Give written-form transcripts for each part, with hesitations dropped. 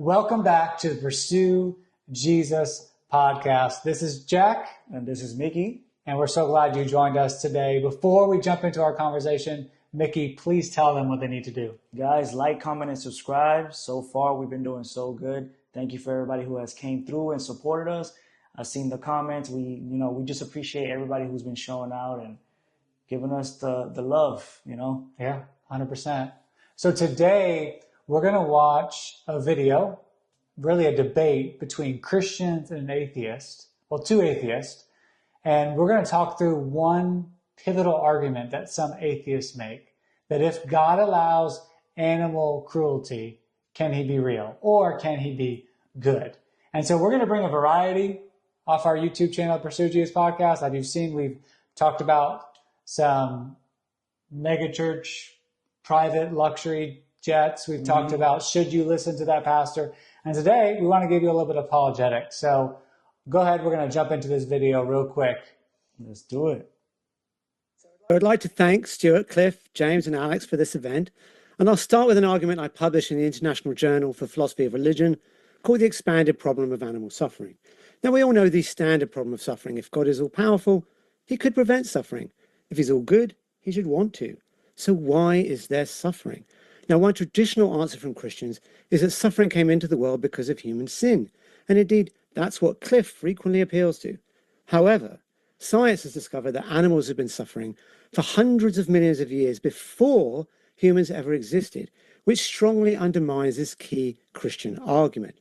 Welcome back to the Pursue Jesus podcast. This is Jack. And this is Mickey. And we're so glad you joined us today. Before we jump into our conversation, Mickey, please tell them what they need to do. Guys, like, comment, and subscribe. So far, we've been doing so good. Thank you for everybody who has came through and supported us. I've seen the comments. We just appreciate everybody who's been showing out and giving us the love, Yeah, 100%. So today, we're going to watch a video, really a debate between Christians and an atheist, well, two atheists, and we're going to talk through one pivotal argument that some atheists make, that if God allows animal cruelty, can he be real or can he be good? And so we're going to bring a variety off our YouTube channel, Pursue Jesus Podcast. As you've seen, we've talked about some megachurch, private luxury jets. We've talked about, should you listen to that pastor? And today we want to give you a little bit of apologetics. So go ahead. We're going to jump into this video real quick. Let's do it. I'd like to thank Stuart, Cliff, James, and Alex for this event. And I'll start with an argument I published in the International Journal for Philosophy of Religion called the expanded problem of animal suffering. Now, we all know the standard problem of suffering. If God is all powerful, he could prevent suffering. If he's all good, he should want to. So why is there suffering? Now, one traditional answer from Christians is that suffering came into the world because of human sin. And indeed, that's what Cliff frequently appeals to. However, science has discovered that animals have been suffering for hundreds of millions of years before humans ever existed, which strongly undermines this key Christian argument.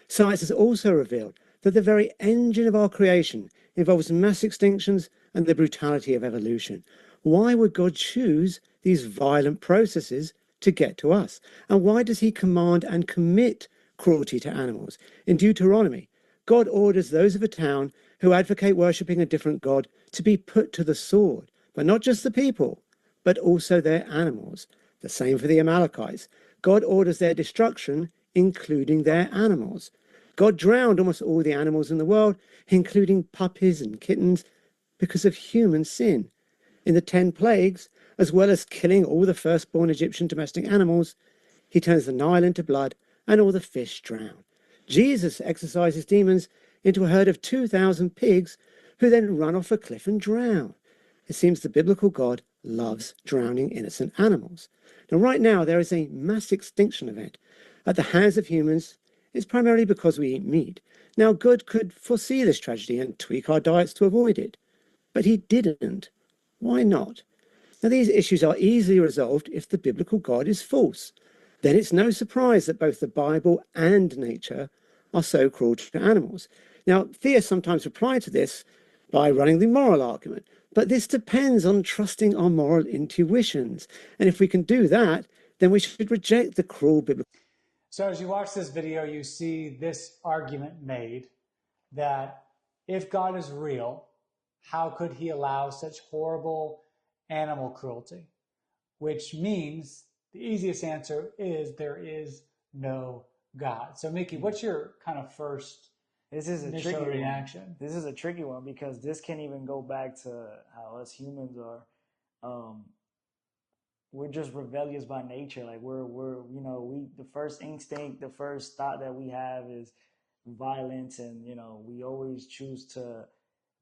Science has also revealed that the very engine of our creation involves mass extinctions and the brutality of evolution. Why would God choose these violent processes to get to us? And why does he command and commit cruelty to animals? In Deuteronomy, God orders those of a town who advocate worshipping a different God to be put to the sword, but not just the people, but also their animals. The same for the Amalekites. God orders their destruction, including their animals. God drowned almost all the animals in the world, including puppies and kittens, because of human sin. In the 10 plagues, as well as killing all the firstborn Egyptian domestic animals, he turns the Nile into blood and all the fish drown. Jesus exorcises demons into a herd of 2,000 pigs who then run off a cliff and drown. It seems the biblical God loves drowning innocent animals. Now, right now, there is a mass extinction event at the hands of humans. It's primarily because we eat meat. Now, God could foresee this tragedy and tweak our diets to avoid it. But he didn't. Why not? Now, these issues are easily resolved if the biblical God is false. Then it's no surprise that both the Bible and nature are so cruel to animals. Now, theists sometimes reply to this by running the moral argument. But this depends on trusting our moral intuitions. And if we can do that, then we should reject the cruel biblical. So as you watch this video, you see this argument made that if God is real, how could he allow such horrible animal cruelty? Which means the easiest answer is there is no God. So Mickey, what's your kind of first initial reaction? This is a tricky one because this can even go back to how us humans are. We're just rebellious by nature. Like the first instinct, the first thought that we have is violence, and we always choose to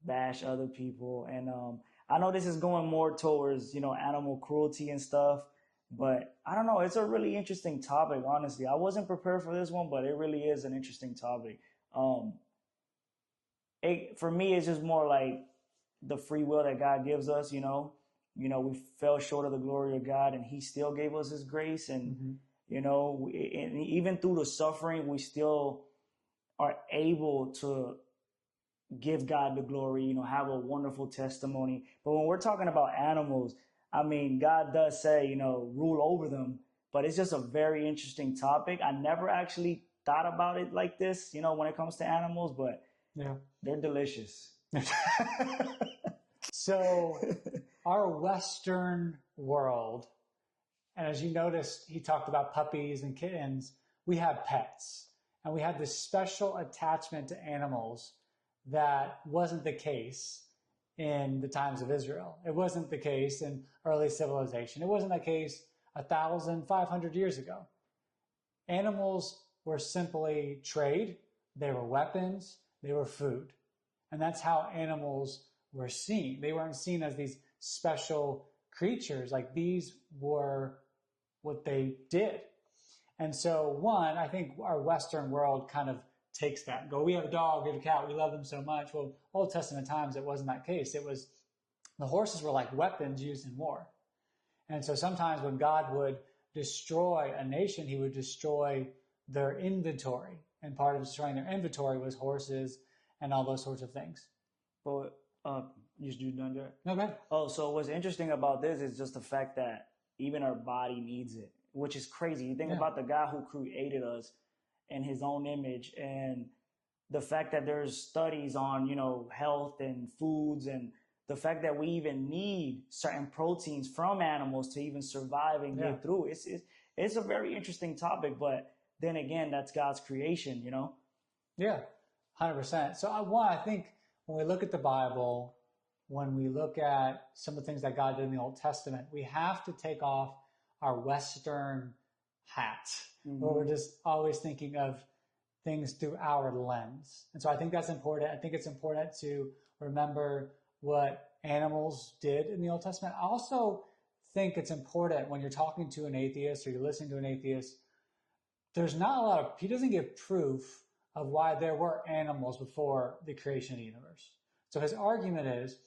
bash other people. And I know this is going more towards animal cruelty and stuff, but I don't know. It's a really interesting topic. Honestly, I wasn't prepared for this one, but it really is an interesting topic. For me, it's just more like the free will that God gives us. We fell short of the glory of God, and he still gave us his grace. And, and even through the suffering, we still are able to give God the glory, have a wonderful testimony. But when we're talking about animals, I mean, God does say, rule over them, but it's just a very interesting topic. I never actually thought about it like this, when it comes to animals, but yeah, they're delicious. So our Western world, and as you noticed, he talked about puppies and kittens, we have pets, and we have this special attachment to animals that wasn't the case in the times of Israel. It wasn't the case in early civilization. It wasn't the case 1,500 years ago. Animals were simply trade, they were weapons, they were food. And that's how animals were seen. They weren't seen as these special creatures. Like, these were what they did. And so, one, I think our Western world kind of takes that and go, we have a dog, we have a cat, we love them so much. Well, Old Testament times, it wasn't that case. It was, the horses were like weapons used in war. And so sometimes when God would destroy a nation, he would destroy their inventory. And part of destroying their inventory was horses and all those sorts of things. But you done that? No, go ahead. Oh, so what's interesting about this is just the fact that even our body needs it, which is crazy. You think about the guy who created us in his own image, and the fact that there's studies on, health and foods, and the fact that we even need certain proteins from animals to even survive and get through. It's a very interesting topic, but then again, that's God's creation, Yeah, 100%. So I think when we look at the Bible, when we look at some of the things that God did in the Old Testament, we have to take off our Western hat, where we're just always thinking of things through our lens. And so I think that's important. I think it's important to remember what animals did in the Old Testament. I also think it's important when you're talking to an atheist or you're listening to an atheist, there's not a lot of, he doesn't give proof of why there were animals before the creation of the universe. So his argument is,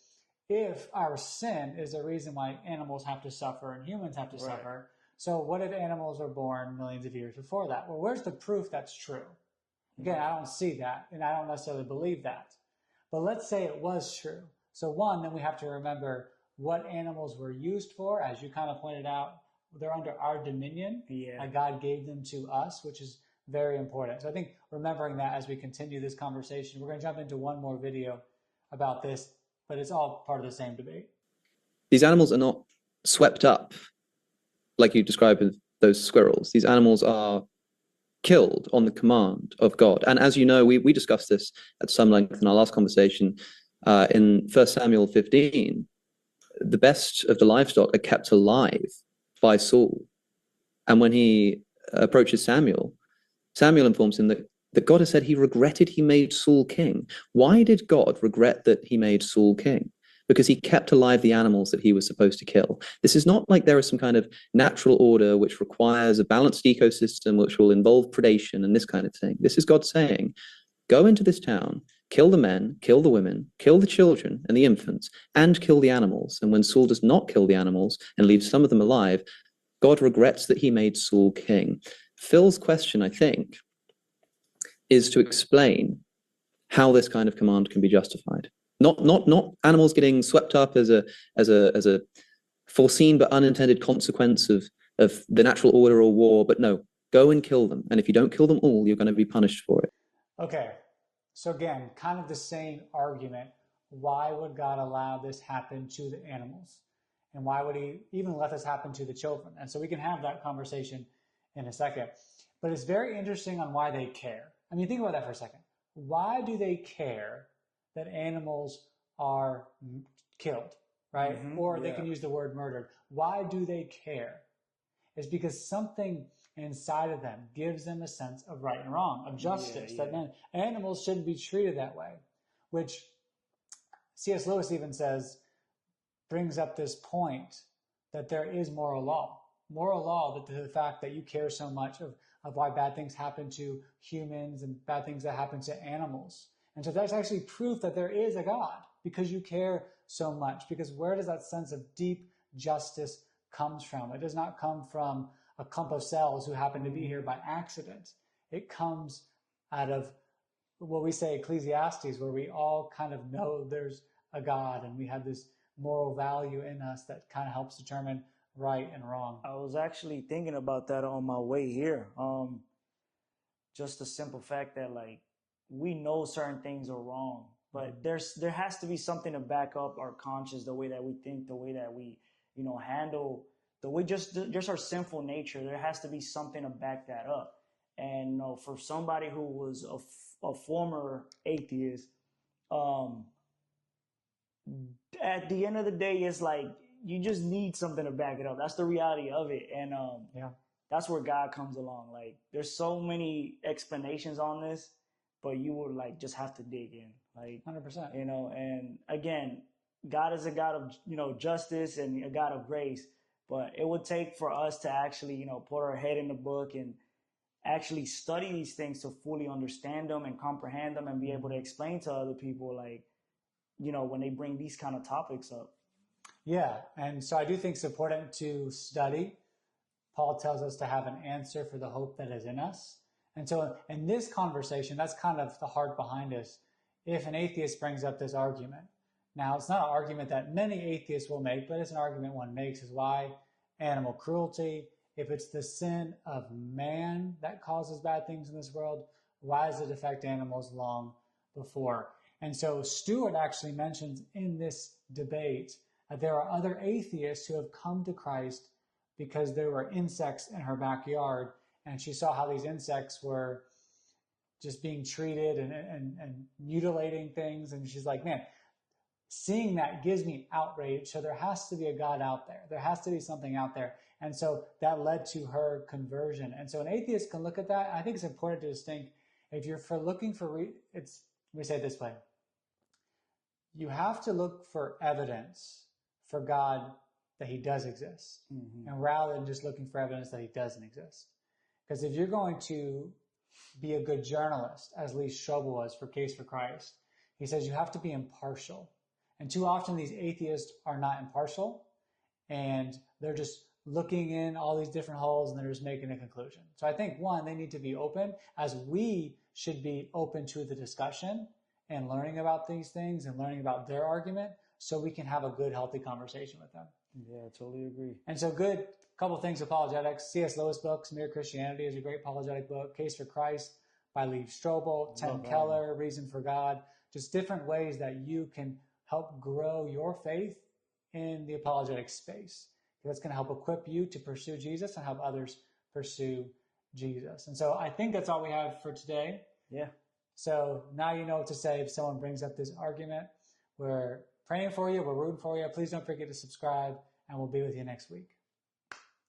if our sin is the reason why animals have to suffer and humans have to suffer, so what if animals were born millions of years before that? Well, where's the proof that's true? Again, I don't see that, and I don't necessarily believe that. But let's say it was true. So one, then we have to remember what animals were used for. As you kind of pointed out, they're under our dominion. God gave them to us, which is very important. So I think remembering that as we continue this conversation, we're going to jump into one more video about this, but it's all part of the same debate. These animals are not swept up like you described with those squirrels. These animals are killed on the command of God. And as you know, we discussed this at some length in our last conversation. In 1 Samuel 15, the best of the livestock are kept alive by Saul. And when he approaches Samuel, Samuel informs him that God has said he regretted he made Saul king. Why did God regret that he made Saul king? Because he kept alive the animals that he was supposed to kill. This is not like there is some kind of natural order which requires a balanced ecosystem which will involve predation and this kind of thing. This is God saying, go into this town, kill the men, kill the women, kill the children and the infants, and kill the animals. And when Saul does not kill the animals and leaves some of them alive, God regrets that he made Saul king. Phil's question, I think, is to explain how this kind of command can be justified. Not animals getting swept up as a foreseen but unintended consequence of the natural order or war, but no, go and kill them. And if you don't kill them all, you're going to be punished for it. Okay, so again, kind of the same argument. Why would God allow this happen to the animals? And why would he even let this happen to the children? And so we can have that conversation in a second. But it's very interesting on why they care. I mean, think about that for a second. Why do they care that animals are killed, right? Or they can use the word murdered. Why do they care? It's because something inside of them gives them a sense of right and wrong, of justice, that animals shouldn't be treated that way, which C.S. Lewis even says, brings up this point that there is moral law. Moral law, that the fact that you care so much of why bad things happen to humans and bad things that happen to animals. And so that's actually proof that there is a God, because you care so much. Because where does that sense of deep justice comes from? It does not come from a clump of cells who happen to be here by accident. It comes out of what we say Ecclesiastes, where we all kind of know there's a God and we have this moral value in us that kind of helps determine right and wrong. I was actually thinking about that on my way here. Just the simple fact that, like, we know certain things are wrong, but there has to be something to back up our conscience, the way that we think, the way that we, handle, the way just our sinful nature. There has to be something to back that up. And for somebody who was a former atheist, at the end of the day, it's like you just need something to back it up. That's the reality of it. And that's where God comes along. Like, there's so many explanations on this, but you would like just have to dig in, like 100%. you know. And again, God is a God of, you know, justice and a God of grace, but it would take for us to actually, you know, put our head in the book and actually study these things to fully understand them and comprehend them and be able to explain to other people, like, you know, when they bring these kind of topics up. Yeah, and so I do think it's important to study. Paul tells us to have an answer for the hope that is in us. And so in this conversation, that's kind of the heart behind us. If an atheist brings up this argument, now it's not an argument that many atheists will make, but it's an argument one makes, is why animal cruelty, if it's the sin of man that causes bad things in this world, why does it affect animals long before? And so Stuart actually mentions in this debate that there are other atheists who have come to Christ because there were insects in her backyard, and she saw how these insects were just being treated and mutilating things. And she's like, man, seeing that gives me outrage. So there has to be a God out there. There has to be something out there. And so that led to her conversion. And so an atheist can look at that. I think it's important to distinct, if you're looking for, let me say it this way. You have to look for evidence for God that he does exist, and rather than just looking for evidence that he doesn't exist. Because if you're going to be a good journalist, as Lee Strobel was for Case for Christ, he says you have to be impartial. And too often these atheists are not impartial, and they're just looking in all these different holes and they're just making a conclusion. So I think, one, they need to be open, as we should be open to the discussion and learning about these things and learning about their argument, so we can have a good, healthy conversation with them. Yeah, I totally agree. And so good, couple things, apologetics. C.S. Lewis' books, Mere Christianity is a great apologetic book. Case for Christ by Lee Strobel, Tim Keller, Reason for God. Just different ways that you can help grow your faith in the apologetic space. That's going to help equip you to pursue Jesus and help others pursue Jesus. And so I think that's all we have for today. Yeah. So now you know what to say if someone brings up this argument. We're praying for you. We're rooting for you. Please don't forget to subscribe, and we'll be with you next week.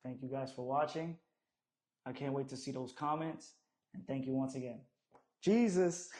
Thank you guys for watching. I can't wait to see those comments. And thank you once again. Jesus.